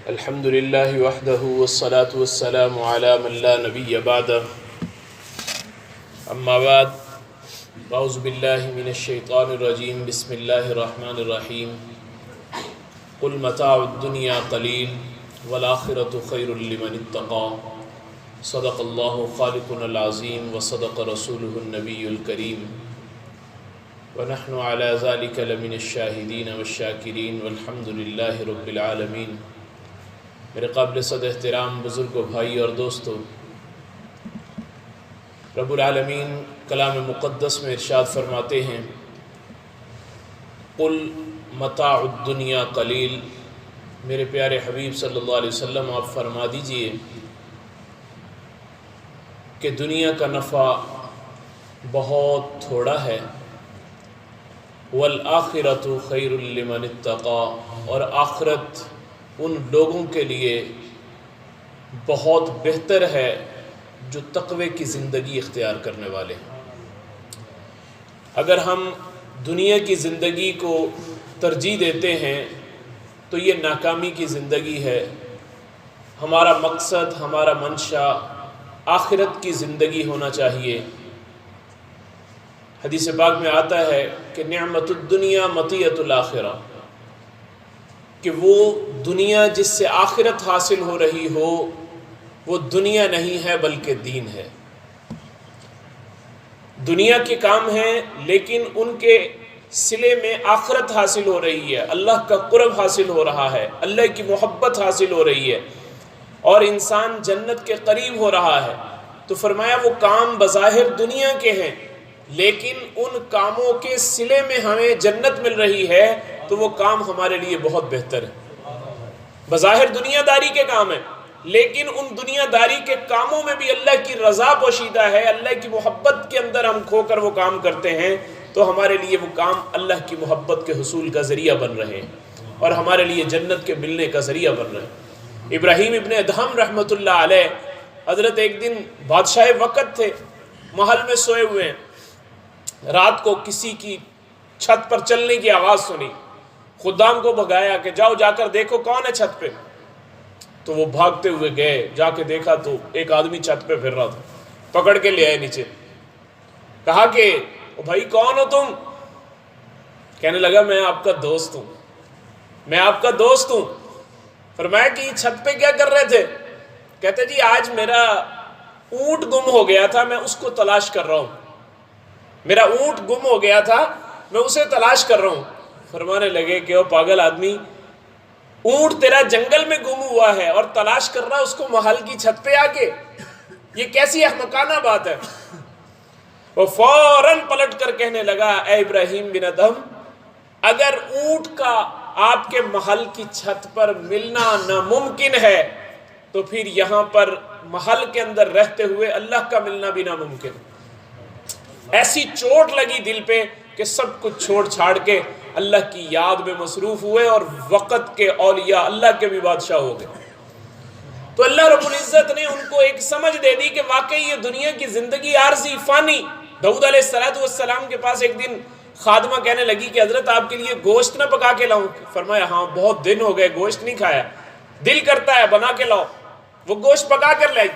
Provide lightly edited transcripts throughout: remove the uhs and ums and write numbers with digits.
الحمد لله وحده والصلاة والسلام على من لا نبي بعده أما بعد أعوذ بالله من الشيطان الرجيم بسم الله الرحمن الرحيم قل متاع الدنيا قليل والآخرة خير لمن اتقى صدق الله خالقنا العظيم وصدق رسوله النبي الكريم ونحن على ذلك لمن الشاهدين والشاكرين والحمد لله رب العالمين۔ میرے قابل صد احترام بزرگوں، بھائی اور دوستو، رب العالمین کلام مقدس میں ارشاد فرماتے ہیں قل متاع الدنیا قلیل۔ میرے پیارے حبیب صلی اللہ علیہ وسلم آپ فرما دیجئے کہ دنیا کا نفع بہت تھوڑا ہے، والآخرۃ خیر لمن اتقى، اور آخرت ان لوگوں کے لیے بہت بہتر ہے جو تقوی کی زندگی اختیار کرنے والے ہیں۔ اگر ہم دنیا کی زندگی کو ترجیح دیتے ہیں تو یہ ناکامی کی زندگی ہے۔ ہمارا مقصد، ہمارا منشا آخرت کی زندگی ہونا چاہیے۔ حدیث پاک میں آتا ہے کہ نعمت الدنیا مطیۃ الآخرہ، کہ وہ دنیا جس سے آخرت حاصل ہو رہی ہو وہ دنیا نہیں ہے بلکہ دین ہے۔ دنیا کے کام ہیں لیکن ان کے صلے میں آخرت حاصل ہو رہی ہے، اللہ کا قرب حاصل ہو رہا ہے، اللہ کی محبت حاصل ہو رہی ہے اور انسان جنت کے قریب ہو رہا ہے۔ تو فرمایا وہ کام بظاہر دنیا کے ہیں لیکن ان کاموں کے صلے میں ہمیں جنت مل رہی ہے تو وہ کام ہمارے لیے بہت بہتر ہے۔ بظاہر دنیا داری کے کام ہیں لیکن ان دنیا داری کے کاموں میں بھی اللہ کی رضا پوشیدہ ہے، اللہ کی محبت کے اندر ہم کھو کر وہ کام کرتے ہیں تو ہمارے لیے وہ کام اللہ کی محبت کے حصول کا ذریعہ بن رہے ہیں اور ہمارے لیے جنت کے ملنے کا ذریعہ بن رہے ہیں۔ ابراہیم ابن ادہم رحمۃ اللہ علیہ حضرت ایک دن بادشاہ وقت تھے، محل میں سوئے ہوئے ہیں، رات کو کسی کی چھت پر چلنے کی آواز سنی، خدام کو بھگایا کہ جاؤ جا کر دیکھو کون ہے چھت پہ۔ تو وہ بھاگتے ہوئے گئے، جا کے دیکھا تو ایک آدمی چھت پہ پھر رہا تھا، پکڑ کے لے آئے نیچے، کہا کہ بھائی کون ہو تم؟ کہنے لگا میں آپ کا دوست ہوں، میں آپ کا دوست ہوں۔ فرمایا کہ یہ چھت پہ کیا کر رہے تھے؟ کہتے جی آج میرا اونٹ گم ہو گیا تھا، میں اس کو تلاش کر رہا ہوں، میرا اونٹ گم ہو گیا تھا میں اسے تلاش کر رہا ہوں۔ فرمانے لگے کہ او پاگل آدمی، اونٹ تیرا جنگل میں گم ہوا ہے اور تلاش کر رہا اس کو محل کی چھت پہ آ کے، یہ کیسی احمقانہ بات ہے۔ وہ فوراً پلٹ کر کہنے لگا اے ابراہیم بن ادہم، اگر اونٹ کا آپ کے محل کی چھت پر ملنا ناممکن ہے تو پھر یہاں پر محل کے اندر رہتے ہوئے اللہ کا ملنا بھی ناممکن۔ ایسی چوٹ لگی دل پہ کہ سب کچھ چھوڑ چھاڑ کے اللہ کی یاد میں مصروف ہوئے اور وقت کے اولیاء اللہ کے بھی بادشاہ ہو گئے۔ تو اللہ رب العزت نے ان کو ایک سمجھ دے دی کہ واقعی یہ دنیا کی زندگی عارضی فانی۔ داؤد علیہ السلام کے پاس ایک دن خادمہ کہنے لگی کہ حضرت آپ کے لیے گوشت نہ پکا کے لاؤں؟ فرمایا ہاں بہت دن ہو گئے گوشت نہیں کھایا، دل کرتا ہے بنا کے لاؤ۔ وہ گوشت پکا کر لائی،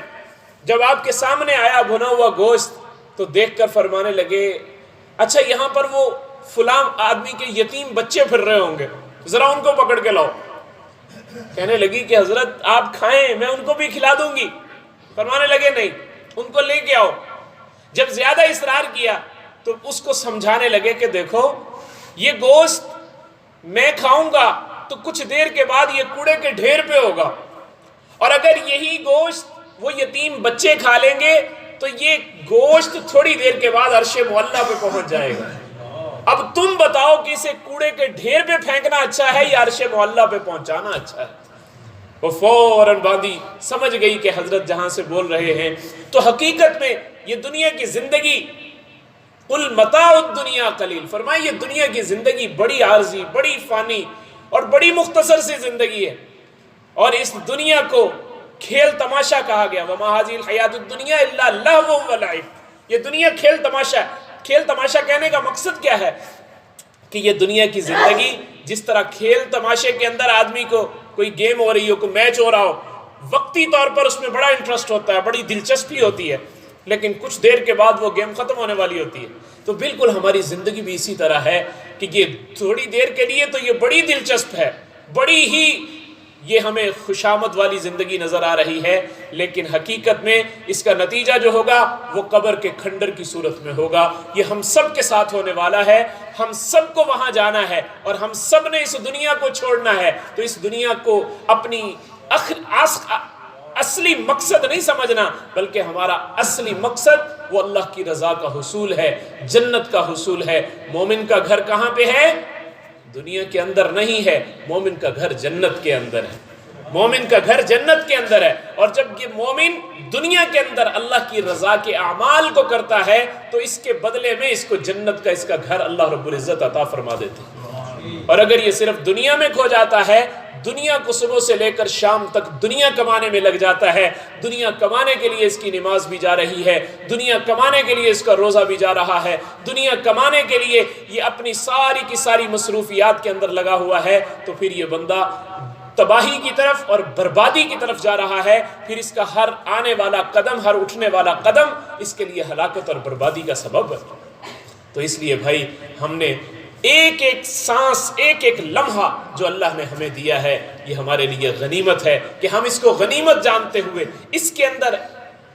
جب آپ کے سامنے آیا بھنا ہوا گوشت تو دیکھ کر فرمانے لگے اچھا یہاں پر وہ فلاں آدمی کے یتیم بچے پھر رہے ہوں گے، ذرا ان کو پکڑ کے لاؤ۔ کہنے لگی کہ حضرت آپ کھائیں میں ان کو بھی کھلا دوں گی۔ فرمانے لگے نہیں، ان کو لے کے آؤ۔ جب زیادہ اصرار کیا تو اس کو سمجھانے لگے کہ دیکھو یہ گوشت میں کھاؤں گا تو کچھ دیر کے بعد یہ کوڑے کے ڈھیر پہ ہوگا، اور اگر یہی گوشت وہ یتیم بچے کھا لیں گے تو یہ گوشت تھوڑی دیر کے بعد عرش معلیٰ پہ پہنچ جائے گا۔ اب تم بتاؤ کہ اسے کوڑے کے ڈھیر پہ پھینکنا اچھا ہے یا عرش معلیٰ پہ پہنچانا اچھا ہے؟ وہ فوراً باندھی سمجھ گئی کہ حضرت جہاں سے بول رہے ہیں تو حقیقت میں یہ دنیا کی زندگی قل متاع الدنیا قلیل، فرمائے یہ دنیا کی زندگی بڑی عارضی، بڑی فانی اور بڑی مختصر سی زندگی ہے، اور اس دنیا کو کھیل تماشا کہا گیا۔ وَمَا هَذِهِ الْحَيَاةُ الدُّنْيَا إِلَّا لَهْوٌ وَلَعِبٌ، یہ دنیا کھیل تماشا ہے۔ کھیل تماشا کہنے کا مقصد کیا ہے؟ کہ یہ دنیا کی زندگی جس طرح کھیل تماشے کے اندر آدمی کو کوئی گیم ہو رہی ہو، کوئی میچ ہو رہا ہو، وقتی طور پر اس میں بڑا انٹرسٹ ہوتا ہے، بڑی دلچسپی ہوتی ہے، لیکن کچھ دیر کے بعد وہ گیم ختم ہونے والی ہوتی ہے۔ تو بالکل ہماری زندگی بھی اسی طرح ہے کہ یہ تھوڑی دیر کے لیے تو یہ بڑی دلچسپ ہے، بڑی ہی یہ ہمیں خوشامد والی زندگی نظر آ رہی ہے، لیکن حقیقت میں اس کا نتیجہ جو ہوگا وہ قبر کے کھنڈر کی صورت میں ہوگا۔ یہ ہم سب کے ساتھ ہونے والا ہے، ہم سب کو وہاں جانا ہے اور ہم سب نے اس دنیا کو چھوڑنا ہے۔ تو اس دنیا کو اپنی اصلی مقصد نہیں سمجھنا، بلکہ ہمارا اصلی مقصد وہ اللہ کی رضا کا حصول ہے، جنت کا حصول ہے۔ مومن کا گھر کہاں پہ ہے؟ دنیا کے اندر نہیں ہے، مومن کا گھر جنت کے اندر ہے، مومن کا گھر جنت کے اندر ہے۔ اور جب یہ مومن دنیا کے اندر اللہ کی رضا کے اعمال کو کرتا ہے تو اس کے بدلے میں اس کو جنت کا اس کا گھر اللہ رب العزت عطا فرما دیتے ہیں۔ اور اگر یہ صرف دنیا میں کھو جاتا ہے، دنیا کو صبح سے لے کر شام تک دنیا کمانے میں لگ جاتا ہے، دنیا کمانے کے لیے اس کی نماز بھی جا رہی ہے، دنیا کمانے کے لیے اس کا روزہ بھی جا رہا ہے، دنیا کمانے کے لیے یہ اپنی ساری کی ساری مصروفیات کے اندر لگا ہوا ہے، تو پھر یہ بندہ تباہی کی طرف اور بربادی کی طرف جا رہا ہے۔ پھر اس کا ہر آنے والا قدم، ہر اٹھنے والا قدم اس کے لیے ہلاکت اور بربادی کا سبب ہے۔ تو اس لیے بھائی ہم نے ایک ایک سانس، ایک ایک لمحہ جو اللہ نے ہمیں دیا ہے یہ ہمارے لیے غنیمت ہے کہ ہم اس کو غنیمت جانتے ہوئے اس کے اندر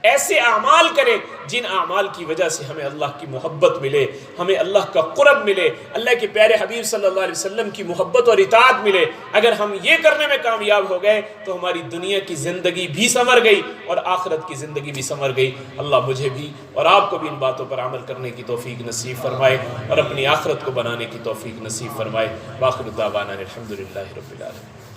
ایسے اعمال کریں جن اعمال کی وجہ سے ہمیں اللہ کی محبت ملے، ہمیں اللہ کا قرب ملے، اللہ کے پیارے حبیب صلی اللہ علیہ وسلم کی محبت اور اطاعت ملے۔ اگر ہم یہ کرنے میں کامیاب ہو گئے تو ہماری دنیا کی زندگی بھی سنور گئی اور آخرت کی زندگی بھی سنور گئی۔ اللہ مجھے بھی اور آپ کو بھی ان باتوں پر عمل کرنے کی توفیق نصیب فرمائے اور اپنی آخرت کو بنانے کی توفیق نصیب فرمائے۔ وآخر دعوانا الحمدللہ رب العالمین۔